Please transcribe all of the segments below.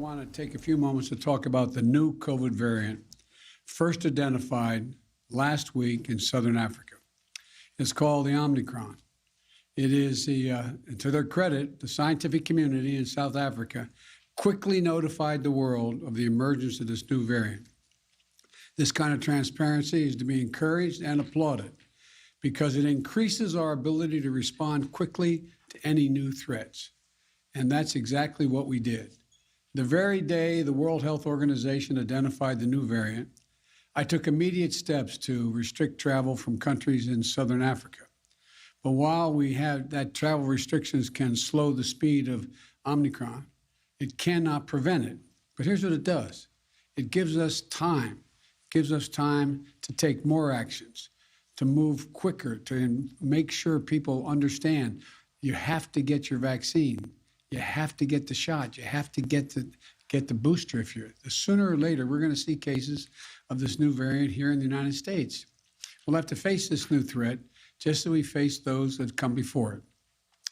I want to take a few moments to talk about the new COVID variant, first identified last week in Southern Africa. It's called the Omicron. It is to their credit, the scientific community in South Africa quickly notified the world of the emergence of this new variant. This kind of transparency is to be encouraged and applauded because it increases our ability to respond quickly to any new threats. And that's exactly what we did. The very day the World Health Organization identified the new variant, I took immediate steps to restrict travel from countries in Southern Africa. But while we have that travel restrictions can slow the speed of Omicron, it cannot prevent it. But here's what it does. It gives us time. It gives us time to take more actions, to move quicker, to make sure people understand you have to get your vaccine. You have to get the shot. You have to get the booster. Sooner or later, we're going to see cases of this new variant here in the United States. We'll have to face this new threat just as we faced those that come before it.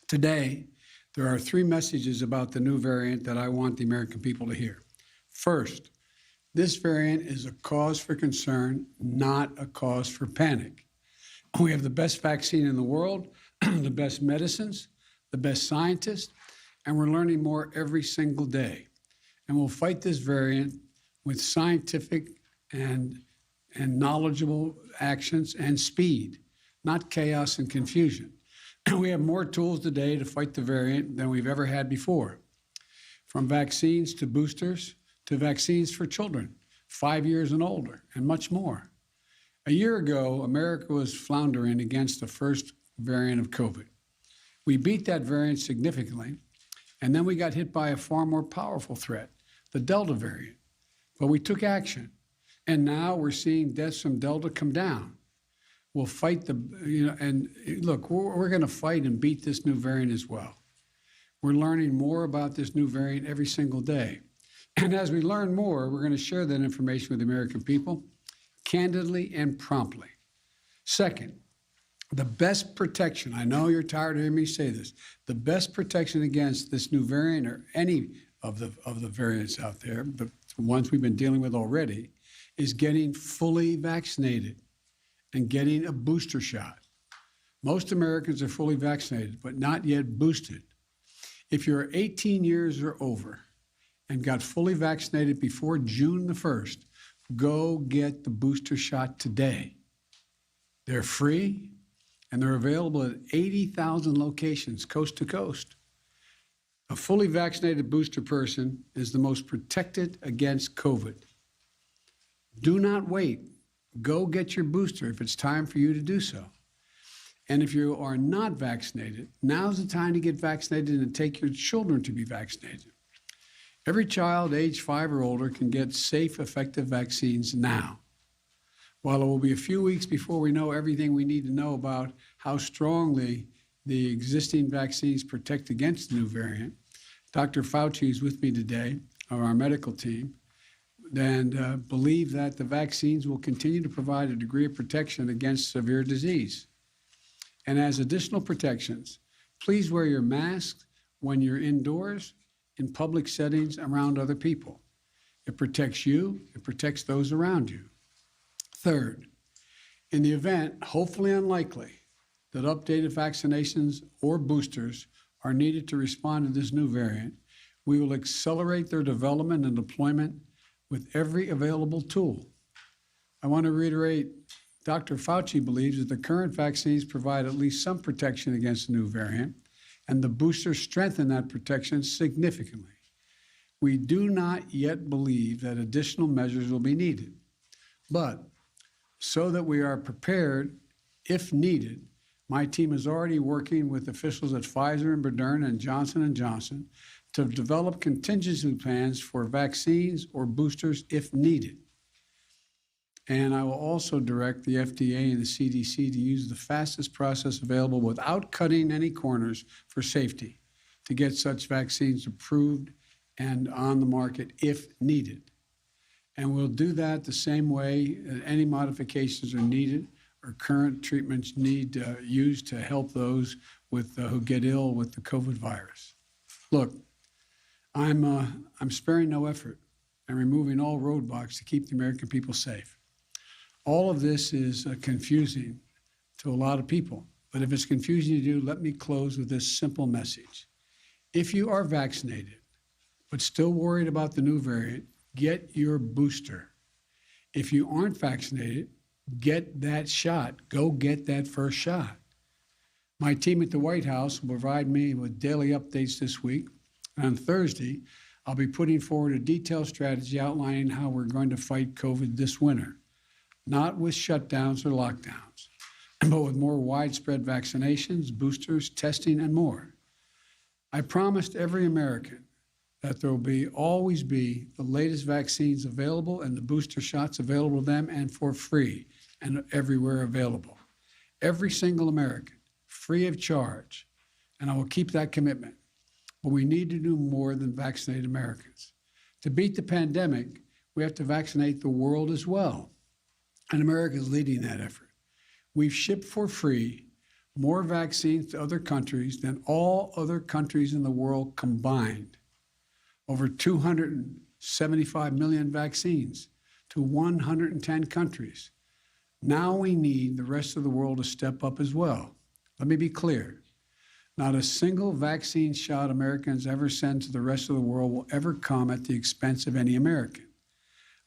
Today, there are three messages about the new variant that I want the American people to hear. First, this variant is a cause for concern, not a cause for panic. We have the best vaccine in the world, the best medicines, the best scientists, and we're learning more every single day. And we'll fight this variant with scientific and knowledgeable actions and speed, not chaos and confusion. We have more tools today to fight the variant than we've ever had before, from vaccines to boosters to vaccines for children, 5 years and older, and much more. A year ago, America was floundering against the first variant of COVID. We beat that variant significantly, and then we got hit by a far more powerful threat, the Delta variant. But we took action, and now we're seeing deaths from Delta come down. We'll fight and look, we're going to fight and beat this new variant as well. We're learning more about this new variant every single day. And as we learn more, we're going to share that information with the American people candidly and promptly. Second, the best protection, I know you're tired of hearing me say this, the best protection against this new variant or any of the variants out there, the ones we've been dealing with already, is getting fully vaccinated and getting a booster shot. Most Americans are fully vaccinated, but not yet boosted. If you're 18 years or over and got fully vaccinated before June the 1st, go get the booster shot today. They're free, and they're available at 80,000 locations, coast to coast. A fully vaccinated booster person is the most protected against COVID. Do not wait. Go get your booster if it's time for you to do so. And if you are not vaccinated, now's the time to get vaccinated and take your children to be vaccinated. Every child age 5 or older can get safe, effective vaccines now. While it will be a few weeks before we know everything we need to know about how strongly the existing vaccines protect against the new variant, Dr. Fauci is with me today, of our medical team, and believe that the vaccines will continue to provide a degree of protection against severe disease. And as additional protections, please wear your mask when you're indoors, in public settings, around other people. It protects you, it protects those around you. Third, in the event, hopefully unlikely, that updated vaccinations or boosters are needed to respond to this new variant, we will accelerate their development and deployment with every available tool. I want to reiterate, Dr. Fauci believes that the current vaccines provide at least some protection against the new variant, and the boosters strengthen that protection significantly. We do not yet believe that additional measures will be needed, but so that we are prepared if needed, my team is already working with officials at Pfizer and Moderna and Johnson & Johnson to develop contingency plans for vaccines or boosters if needed. And I will also direct the FDA and the CDC to use the fastest process available without cutting any corners for safety to get such vaccines approved and on the market if needed. And we'll do that the same way any modifications are needed or current treatments need used to help those with who get ill with the COVID virus. Look, I'm sparing no effort and removing all roadblocks to keep the American people safe. All of this is confusing to a lot of people, but if it's confusing to you, let me close with this simple message. If you are vaccinated, but still worried about the new variant, get your booster. If you aren't vaccinated, get that shot. Go get that first shot. My team at the White House will provide me with daily updates this week. And on Thursday, I'll be putting forward a detailed strategy outlining how we're going to fight COVID this winter, not with shutdowns or lockdowns, but with more widespread vaccinations, boosters, testing, and more. I promised every American that there will always be the latest vaccines available and the booster shots available to them and for free and everywhere available. Every single American, free of charge, and I will keep that commitment. But we need to do more than vaccinate Americans. To beat the pandemic, we have to vaccinate the world as well, and America is leading that effort. We've shipped for free more vaccines to other countries than all other countries in the world combined. Over 275 million vaccines to 110 countries. Now we need the rest of the world to step up as well. Let me be clear. Not a single vaccine shot Americans ever send to the rest of the world will ever come at the expense of any American.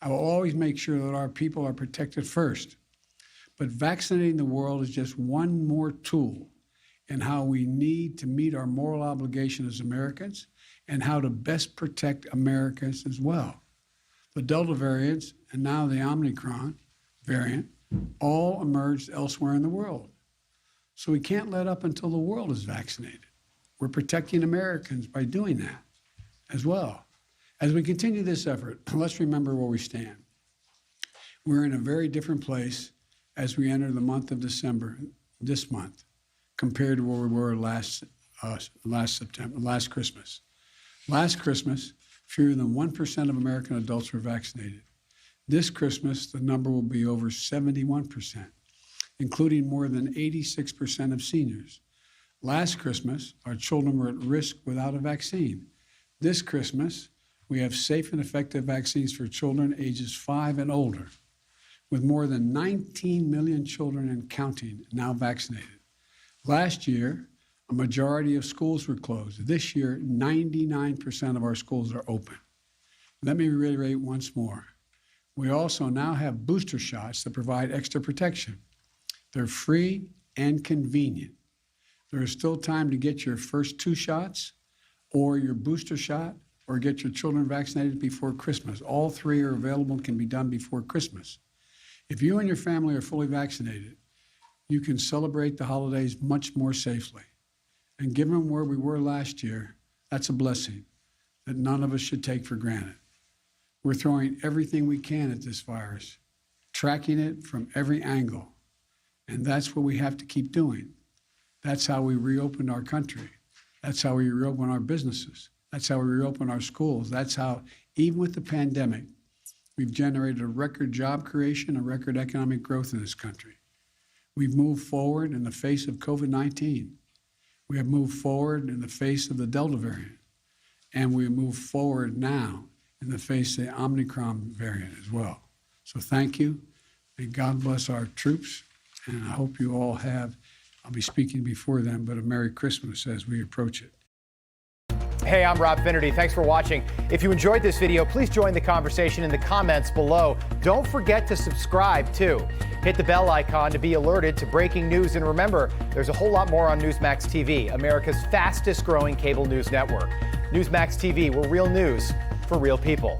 I will always make sure that our people are protected first. But vaccinating the world is just one more tool in how we need to meet our moral obligation as Americans and how to best protect Americans as well. The Delta variants and now the Omicron variant all emerged elsewhere in the world. So we can't let up until the world is vaccinated. We're protecting Americans by doing that as well. As we continue this effort, let's remember where we stand. We're in a very different place as we enter the month of December, this month, compared to where we were last Christmas. Last Christmas, fewer than 1% of American adults were vaccinated. This Christmas, the number will be over 71%, including more than 86% of seniors. Last Christmas, our children were at risk without a vaccine. This Christmas, we have safe and effective vaccines for children ages 5 and older, with more than 19 million children and counting now vaccinated. Last year, a majority of schools were closed. This year, 99% of our schools are open. Let me reiterate once more. We also now have booster shots that provide extra protection. They're free and convenient. There is still time to get your first 2 shots or your booster shot or get your children vaccinated before Christmas. All 3 are available and can be done before Christmas. If you and your family are fully vaccinated, you can celebrate the holidays much more safely. And given where we were last year, that's a blessing that none of us should take for granted. We're throwing everything we can at this virus, tracking it from every angle. And that's what we have to keep doing. That's how we reopened our country. That's how we reopen our businesses. That's how we reopen our schools. That's how, even with the pandemic, we've generated a record job creation, a record economic growth in this country. We've moved forward in the face of COVID-19. We have moved forward in the face of the Delta variant. And we move forward now in the face of the Omicron variant as well. So thank you. May God bless our troops. And I hope you all have, I'll be speaking before them, but a Merry Christmas as we approach it. Hey, I'm Rob Finnerty. Thanks for watching. If you enjoyed this video, please join the conversation in the comments below. Don't forget to subscribe, too. Hit the bell icon to be alerted to breaking news. And remember, there's a whole lot more on Newsmax TV, America's fastest growing cable news network. Newsmax TV, where real news for real people.